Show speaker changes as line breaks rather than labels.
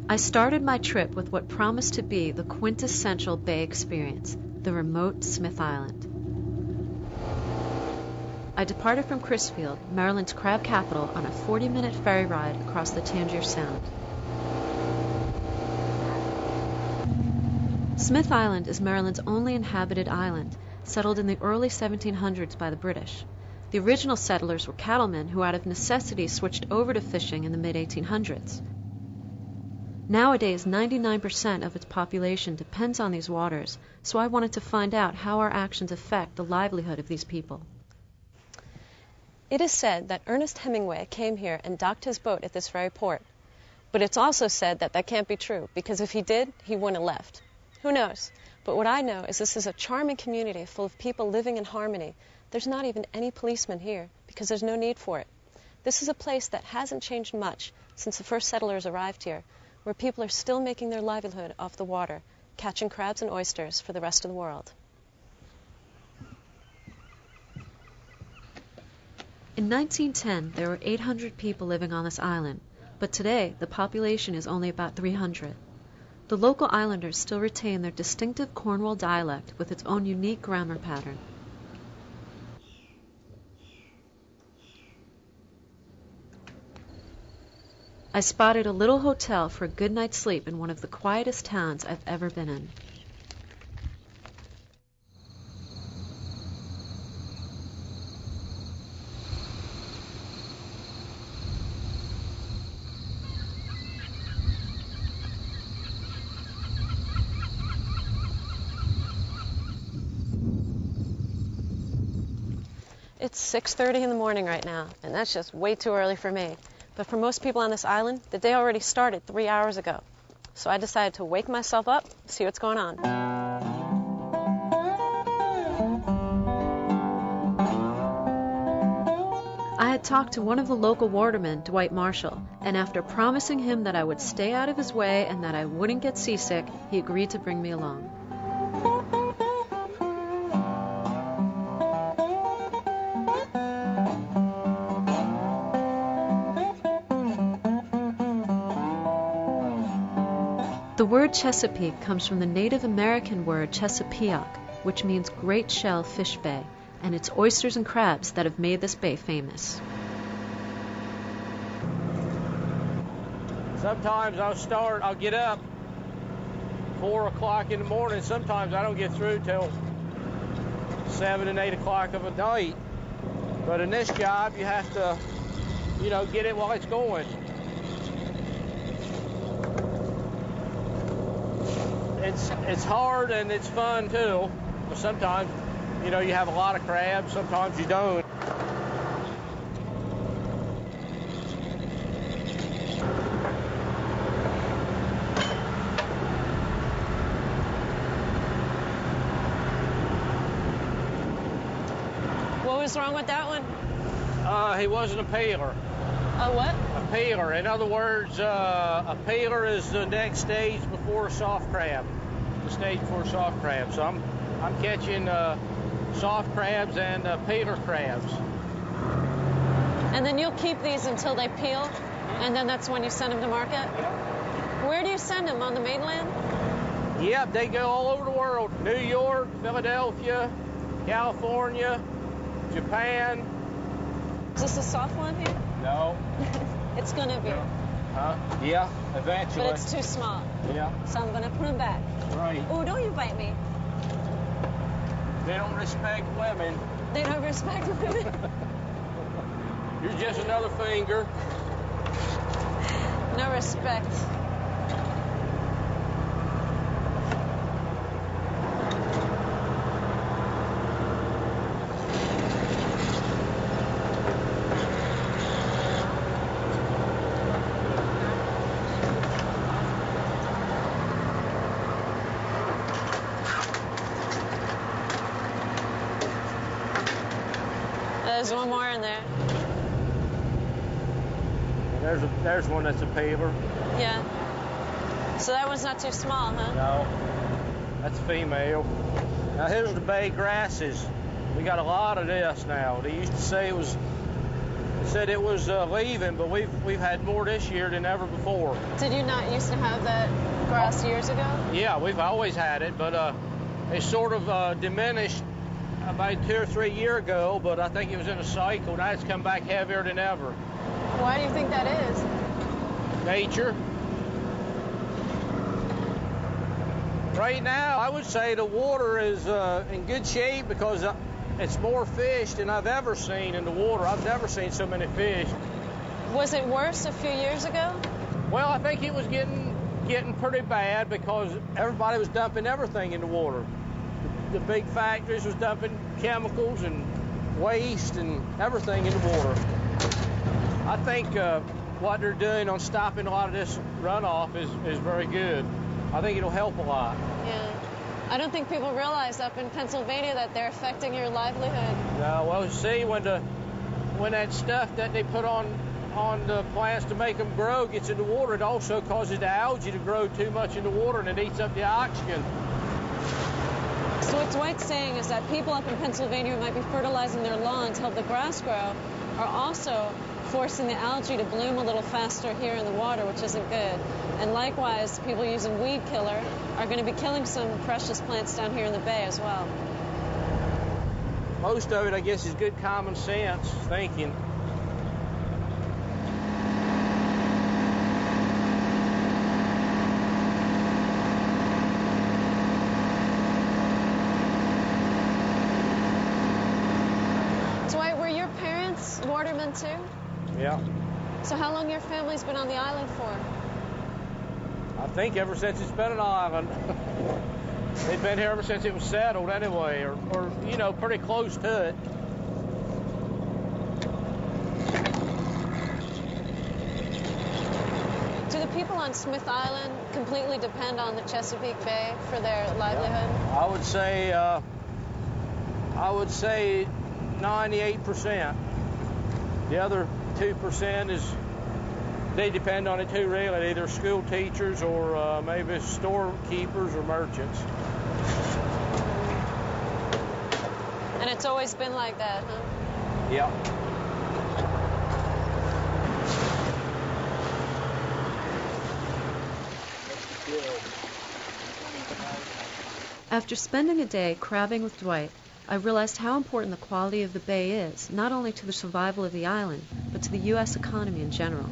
I started my trip with what promised to be the quintessential Bay experience, the remote Smith Island. I departed from Crisfield, Maryland's crab capital, on a 40-minute ferry ride across the Tangier Sound. Smith Island is Maryland's only inhabited island, settled in the early 1700s by the British. The original settlers were cattlemen who out of necessity switched over to fishing in the mid-1800s. Nowadays, 99% of its population depends on these waters, so I wanted to find out how our actions affect the livelihood of these people.
It is said that Ernest Hemingway came here and docked his boat at this very port. But it's also said that that can't be true, because if he did, he wouldn't have left. Who knows? But what I know is this is a charming community full of people living in harmony. There's not even any policemen here, because there's no need for it. This is a place that hasn't changed much since the first settlers arrived here, where people are still making their livelihood off the water, catching crabs and oysters for the rest of the world.
In 1910, there were 800 people living on this island, but today the population is only about 300. The local islanders still retain their distinctive Cornwall dialect with its own unique grammar pattern. I spotted a little hotel for a good night's sleep in one of the quietest towns I've ever been in.
It's 6:30 in the morning right now, and that's just way too early for me. But for most people on this island, the day already started 3 hours ago. So I decided to wake myself up, see what's going on.
I had talked to one of the local watermen, Dwight Marshall, and after promising him that I would stay out of his way and that I wouldn't get seasick, he agreed to bring me along. The word Chesapeake comes from the Native American word Chesapeake, which means Great Shell Fish Bay, and it's oysters and crabs that have made this bay famous.
Sometimes I'll get up 4 o'clock in the morning. Sometimes I don't get through till 7 and 8 o'clock of a night. But in this job, you have to, get it while it's going. It's hard and it's fun too. But sometimes, you have a lot of crabs. Sometimes you don't.
What was wrong with that one?
He wasn't a paler.
A what?
A paler. In other words, a paler is the next stage before a soft crab. The stage before soft crabs. So I'm catching soft crabs and paler crabs.
And then you'll keep these until they peel, and then that's when you send them to market? Where do you send them? On the mainland?
Yep, they go all over the world. New York, Philadelphia, California, Japan.
Is this a soft one here?
No.
It's gonna be.
Huh? Yeah, eventually.
But it's too small.
Yeah.
So I'm gonna put them back.
Right.
Oh, don't you bite me.
They don't respect women.
They don't respect women.
You're just another finger.
No respect. There's one more in there.
There's one that's a paver.
Yeah. So that one's not too small, huh?
No, that's female. Now here's the bay grasses. We got a lot of this now. They used to say it was said it was leaving, but we've had more this year than ever before.
Did you not used to have that grass years ago?
Yeah, we've always had it, but it sort of diminished about 2 or 3 years ago, but I think it was in a cycle. Now it's come back heavier than ever.
Why do you think that is?
Nature. Right now, I would say the water is in good shape because it's more fish than I've ever seen in the water. I've never seen so many fish.
Was it worse a few years ago?
Well, I think it was getting pretty bad because everybody was dumping everything in the water. The big factories was dumping chemicals and waste and everything in the water. I think what they're doing on stopping a lot of this runoff is very good. I think it'll help a lot.
Yeah. I don't think people realize up in Pennsylvania that they're affecting your livelihood.
No, well, see, when that stuff that they put on the plants to make them grow gets in the water, it also causes the algae to grow too much in the water, and it eats up the oxygen.
So what Dwight's saying is that people up in Pennsylvania who might be fertilizing their lawn to help the grass grow are also forcing the algae to bloom a little faster here in the water, which isn't good. And likewise, people using weed killer are going to be killing some precious plants down here in the bay as well.
Most of it, I guess, is good common sense thinking.
Dwight, were your parents watermen too?
Yeah.
So how long your family's been on the island for?
I think ever since it's been an island. They've been here ever since it was settled anyway, or you know, pretty close to it.
Do the people on Smith Island completely depend on the Chesapeake Bay for their livelihood?
Yeah. I would say 98%. The other 2% is they depend on it too, really. Either school teachers or maybe storekeepers or merchants.
And it's always been like that, huh?
Yeah.
After spending a day crabbing with Dwight, I realized how important the quality of the bay is, not only to the survival of the island, but to the U.S. economy in general.